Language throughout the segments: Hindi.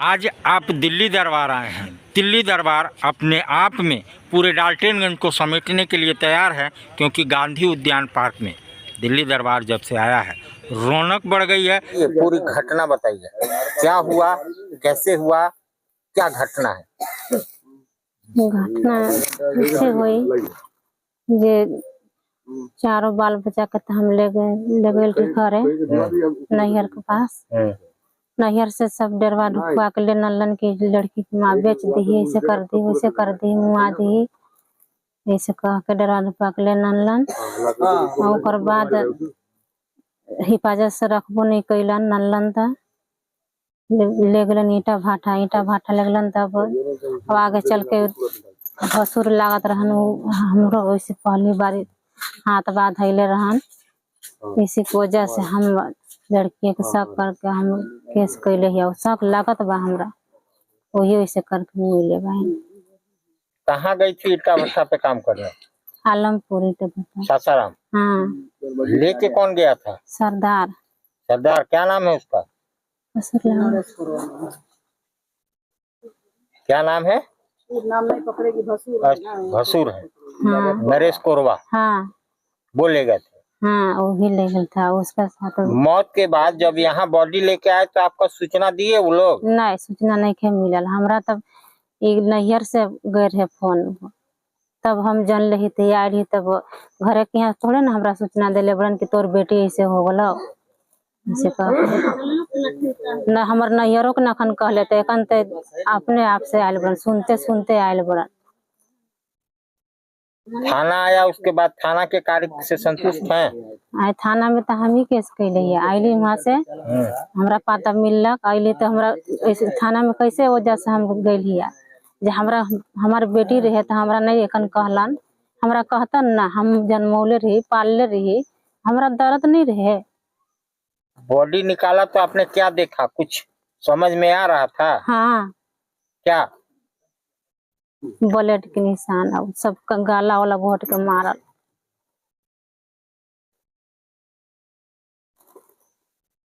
आज आप दिल्ली दरबार आए हैं। दिल्ली दरबार अपने आप में पूरे डाल्टनगंज को समेटने के लिए तैयार है, क्योंकि गांधी उद्यान पार्क में दिल्ली दरबार जब से आया है रौनक बढ़ गई है। ये पूरी घटना बताइए, क्या हुआ, कैसे हुआ, क्या घटना है? घटना ऐसे हुई जे चारों बाल बच्चा के हम ले गए घरे नैहर के पास। नैहर से सब डेरवा ढुकवा के ले नलन की लड़की की माँ बेच दी, ऐसे कर दी वैसे कर दी, मुआ दी, ऐसे कह के डेरवा ढुकवा के ले नलन। और बाद हिफाजत से रखबो नहीं कैलन, नलन था ले गलन ईटा भाटा ले गलन। तब आगे चल के भसुर लागत रहन, हमरो वैसे पहली बार हाथ बात धैले रहन। इसी की वजह से हम लड़की के शक करके हम केस कैले है। शक लागत बा हमरा, वही वैसे करके मिले बहन। कहाँ गई थी ईटा भट्टा पे काम करने? आलमपुर ईटा भट्टा, सासाराम। हाँ। लेके कौन गया था? सरदार। सरदार क्या नाम है उसका? क्या नाम है? नाम नहीं पकड़ेगी, भसूर है। हाँ। नरेश कोरवा। हाँ, वो ले गए थे। हाँ, वो भी ले गया था उसका साथ। मौत के बाद जब यहाँ बॉडी लेके आए तो आपका सूचना दिए वो लोग? नहीं, सूचना नहीं के मिलल हमरा। तब नैहर से गए रहे फोन, तब हम जान रही थे आई रही। तब घरे के यहाँ थोड़े ना हमरा सूचना दिले बड़न कि तोर बेटी ऐसे हो गलो, ऐसे कह न हमर नैहरों के नखन कहले तो एखन ते अपने आप से आयल बड़न, सुनते सुनते आयल बड़न। थाना आया, उसके बाद थाना के कार्य से संतुष्ट हैं? आए थाना में तो हम ही केस कैले है। आइली वहाँ से हमरा पता मिलक, आइली तो हमरा थाना में कैसे वजह से हम गई जे हमरा हमार बेटी रहे तो हमरा नहीं एखन कहलन। हमरा कहतन ना, हम जन्मौले रही पालले रही, हमरा दर्द नहीं रहे। बॉडी निकाला तो आपने क्या देखा, कुछ समझ में आ रहा था? हाँ, क्या? बुलेट के निशान, अब सब गाला वाला घोट के मारल।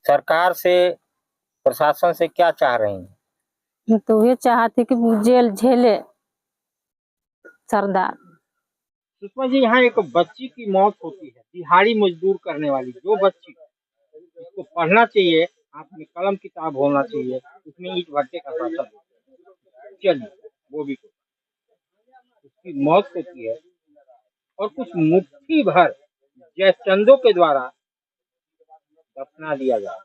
सरकार से, प्रशासन से क्या चाह रही हैं? तो ये चाहती कि जेल झेले सरदार। सुषमा जी, यहाँ एक बच्ची की मौत होती है, दिहाड़ी मजदूर करने वाली जो बच्ची, उसको पढ़ना चाहिए, हाथ में कलम किताब होना चाहिए, उसमें ईट भट्टे का शासन। चलिए वो भी उसकी मौत होती है और कुछ मुट्ठी भर जयचंदों के द्वारा दफना दिया जाता है।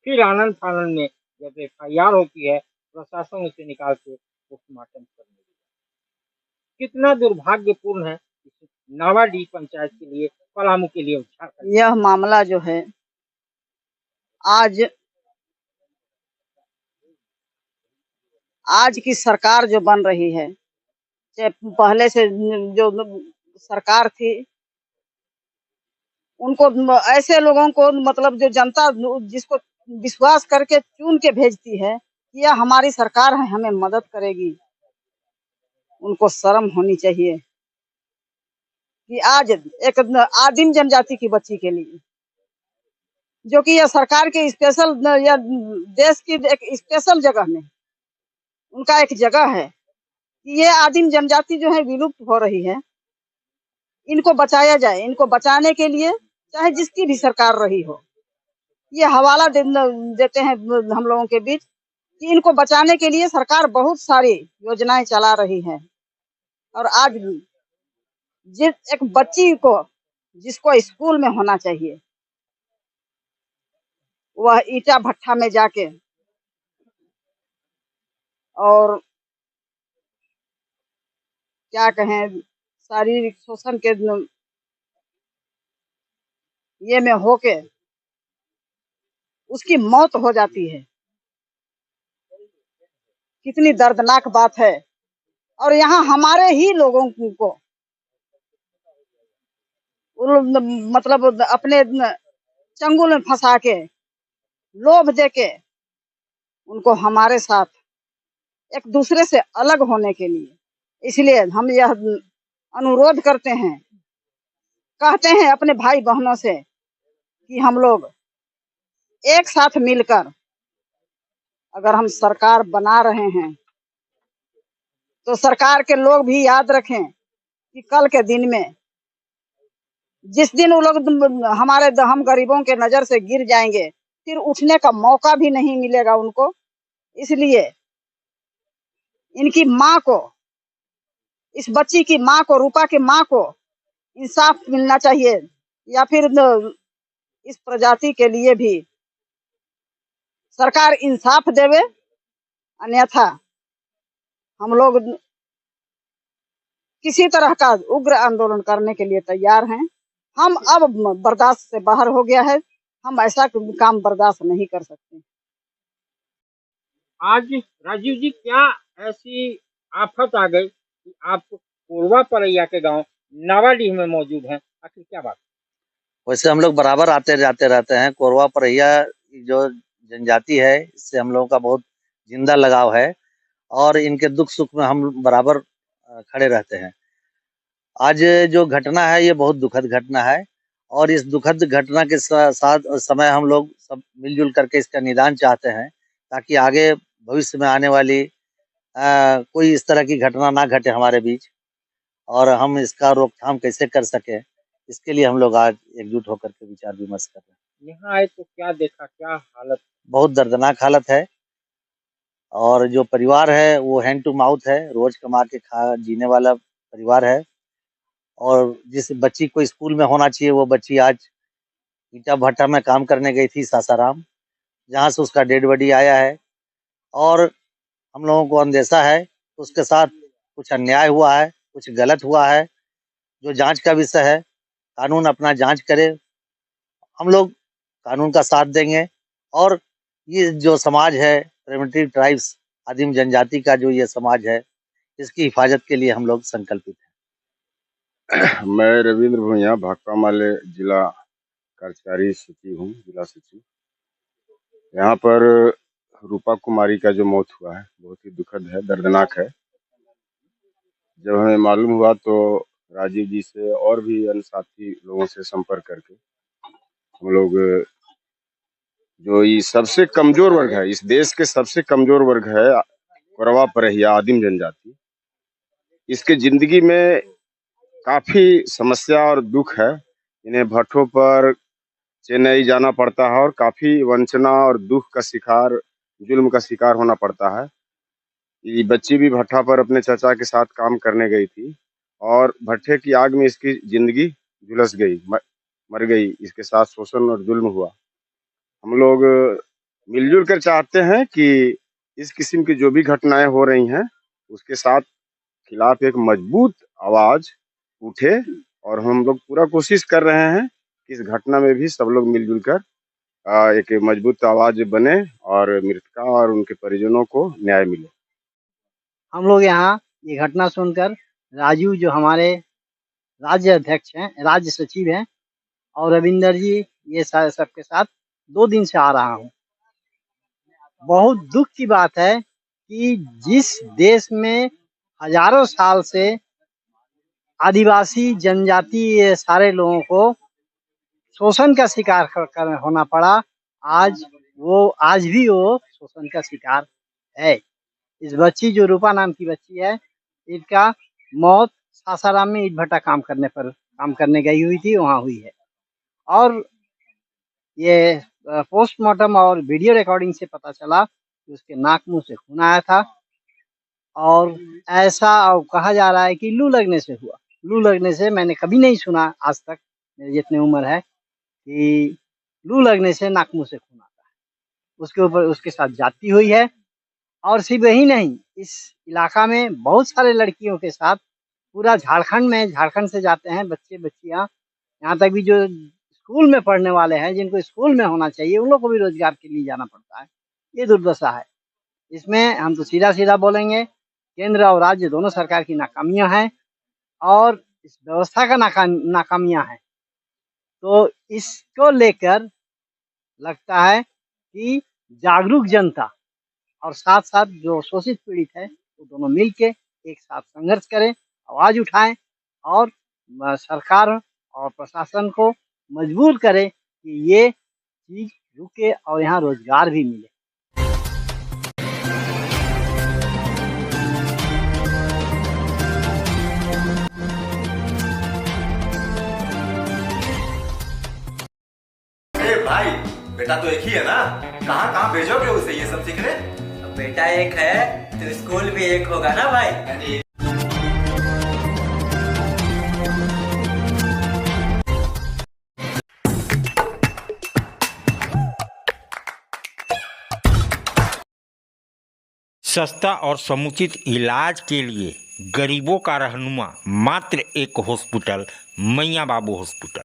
फिर आनंद फानंद में जब FIR होती है, प्रशासन उसे निकाल के पोस्टमार्टम करने लगता है। कितना दुर्भाग्यपूर्ण है नावाडीह पंचायत के लिए, पलामू के लिए। यह मामला जो है आज की सरकार जो बन रही है, पहले से जो सरकार थी, उनको ऐसे लोगों को मतलब जो जनता जिसको विश्वास करके चुन के भेजती है कि यह हमारी सरकार है, हमें मदद करेगी, उनको शर्म होनी चाहिए कि आज एक आदिम जनजाति की बच्ची के लिए, जो कि यह सरकार के स्पेशल या देश की एक स्पेशल जगह में उनका एक जगह है कि ये आदिम जनजाति जो है विलुप्त हो रही है, इनको बचाया जाए। इनको बचाने के लिए चाहे जिसकी भी सरकार रही हो, ये हवाला देते हैं हम लोगों के बीच कि इनको बचाने के लिए सरकार बहुत सारी योजनाएं चला रही है। और आज जिस एक बच्ची को जिसको स्कूल में होना चाहिए, वह ईटा भट्टा में जाके और क्या कहें, शारीरिक शोषण के ये में होके उसकी मौत हो जाती है। कितनी दर्दनाक बात है। और यहाँ हमारे ही लोगों को मतलब अपने चंगुल में फंसा के, लोभ देके उनको हमारे साथ एक दूसरे से अलग होने के लिए, इसलिए हम यह अनुरोध करते हैं, कहते हैं अपने भाई बहनों से कि हम लोग एक साथ मिलकर अगर हम सरकार बना रहे हैं तो सरकार के लोग भी याद रखें कि कल के दिन में जिस दिन वो लोग हम गरीबों के नजर से गिर जाएंगे, फिर उठने का मौका भी नहीं मिलेगा उनको। इसलिए इनकी माँ को, इस बच्ची की माँ को, रूपा की माँ को इंसाफ मिलना चाहिए, या फिर इस प्रजाति के लिए भी सरकार इंसाफ देवे। अन्यथा हम लोग किसी तरह का उग्र आंदोलन करने के लिए तैयार हैं। हम अब बर्दाश्त से बाहर हो गया है, हम ऐसा काम बर्दाश्त नहीं कर सकते। आज राजीव जी, क्या ऐसी आफत आ गई कि आप कोरवा परैया के गांव नावाडीह में मौजूद हैं? आखिर क्या बात? वैसे हम लोग बराबर आते जाते रहते हैं। कोरवा परैया जो जनजाति है, इससे हम लोगों का बहुत जिंदा लगाव है और इनके दुख सुख में हम बराबर खड़े रहते हैं। आज जो घटना है ये बहुत दुखद घटना है और इस दुखद घटना के साथ समय हम लोग सब मिलजुल करके इसका निदान चाहते हैं, ताकि आगे भविष्य में आने वाली कोई इस तरह की घटना ना घटे हमारे बीच, और हम इसका रोकथाम कैसे कर सके, इसके लिए हम लोग आज एकजुट होकर के विचार विमर्श कर रहे हैं। यहाँ आए तो क्या देखा, क्या हालत? बहुत दर्दनाक हालत है और जो परिवार है वो हैंड टू माउथ है, रोज कमा के खा जीने वाला परिवार है। और जिस बच्ची को स्कूल में होना चाहिए वो बच्ची आज ईटा भट्टा में काम करने गई थी सासाराम, जहाँ से उसका डेड बॉडी आया है और हम लोगों को अंदेशा है उसके साथ कुछ अन्याय हुआ है, कुछ गलत हुआ है, जो जांच का विषय है। कानून अपना जांच करे, हम लोग कानून का साथ देंगे और ये जो समाज है प्रिमिटिव ट्राइब्स, आदिम जनजाति का जो ये समाज है, इसकी हिफाजत के लिए हम लोग संकल्पित हैं। मैं रविंद्र भुइया, भाकपा माले जिला कार्यकारी सचिव हूँ, जिला सचिव। यहाँ पर रूपा कुमारी का जो मौत हुआ है बहुत ही दुखद है, दर्दनाक है। जब हमें मालूम हुआ तो राजीव जी से और भी अन्य साथी लोगों से संपर्क करके हम लोग, जो ये सबसे कमजोर वर्ग है, इस देश के सबसे कमजोर वर्ग है कोरवा परैया आदिम जनजाति, इसके जिंदगी में काफी समस्या और दुख है। इन्हें भट्ठों पर चेन्नई जाना पड़ता है और काफी वंचना और दुख का शिकार, जुल्म का शिकार होना पड़ता है। ये बच्ची भी भट्ठा पर अपने चाचा के साथ काम करने गई थी और भट्ठे की आग में इसकी जिंदगी झुलस गई, मर गई। इसके साथ शोषण और जुल्म हुआ। हम लोग मिलजुल कर चाहते हैं कि इस किस्म की जो भी घटनाएं हो रही हैं उसके साथ खिलाफ एक मजबूत आवाज उठे, और हम लोग पूरा कोशिश कर रहे हैं कि इस घटना में भी सब लोग मिलजुल कर एक मजबूत आवाज बने और मृतका और उनके परिजनों को न्याय मिले। हम लोग यहाँ ये घटना सुनकर राजू जो हमारे राज्य अध्यक्ष हैं, राज्य सचिव हैं, और रविंदर जी, ये सबके साथ 2 दिन से आ रहा हूँ। बहुत दुख की बात है कि जिस देश में हजारों साल से आदिवासी जनजाति ये सारे लोगों को शोषण का शिकार होना पड़ा, आज भी वो शोषण का शिकार है। इस बच्ची जो रूपा नाम की बच्ची है, इसका मौत सासाराम में ईट भट्टा काम करने गई हुई थी, वहां हुई है। और ये पोस्टमार्टम और वीडियो रिकॉर्डिंग से पता चला कि उसके नाक मुंह से खून आया था, और ऐसा कहा जा रहा है कि लू लगने से हुआ। लू लगने से मैंने कभी नहीं सुना आज तक, मेरे जितने उम्र है, कि लू लगने से नाक मुंह से खून आता है। उसके ऊपर उसके साथ जाती हुई है। और सिर्फ यही नहीं, इस इलाका में बहुत सारे लड़कियों के साथ पूरा झारखंड से जाते हैं बच्चे बच्चियां, यहाँ तक भी जो स्कूल में पढ़ने वाले हैं, जिनको स्कूल में होना चाहिए, उन लोग को भी रोजगार के लिए जाना पड़ता है। ये दुर्दशा है। इसमें हम तो सीधा सीधा बोलेंगे, केंद्र और राज्य दोनों सरकार की नाकामियां हैं और इस व्यवस्था का नाकामियां हैं। तो इसको लेकर लगता है कि जागरूक जनता और साथ साथ जो शोषित पीड़ित है, वो दोनों मिलके एक साथ संघर्ष करें, आवाज उठाएं और सरकार और प्रशासन को मजबूर करें कि ये चीज रुके और यहाँ रोजगार भी मिले। अरे भाई, बेटा तो एक ही है ना, कहाँ कहाँ भेजोगे उसे ये सब सीखने? बेटा एक है तो स्कूल भी एक होगा ना भाई। सस्ता और समुचित इलाज के लिए गरीबों का रहनुमा मात्र एक हॉस्पिटल, मैया बाबू हॉस्पिटल।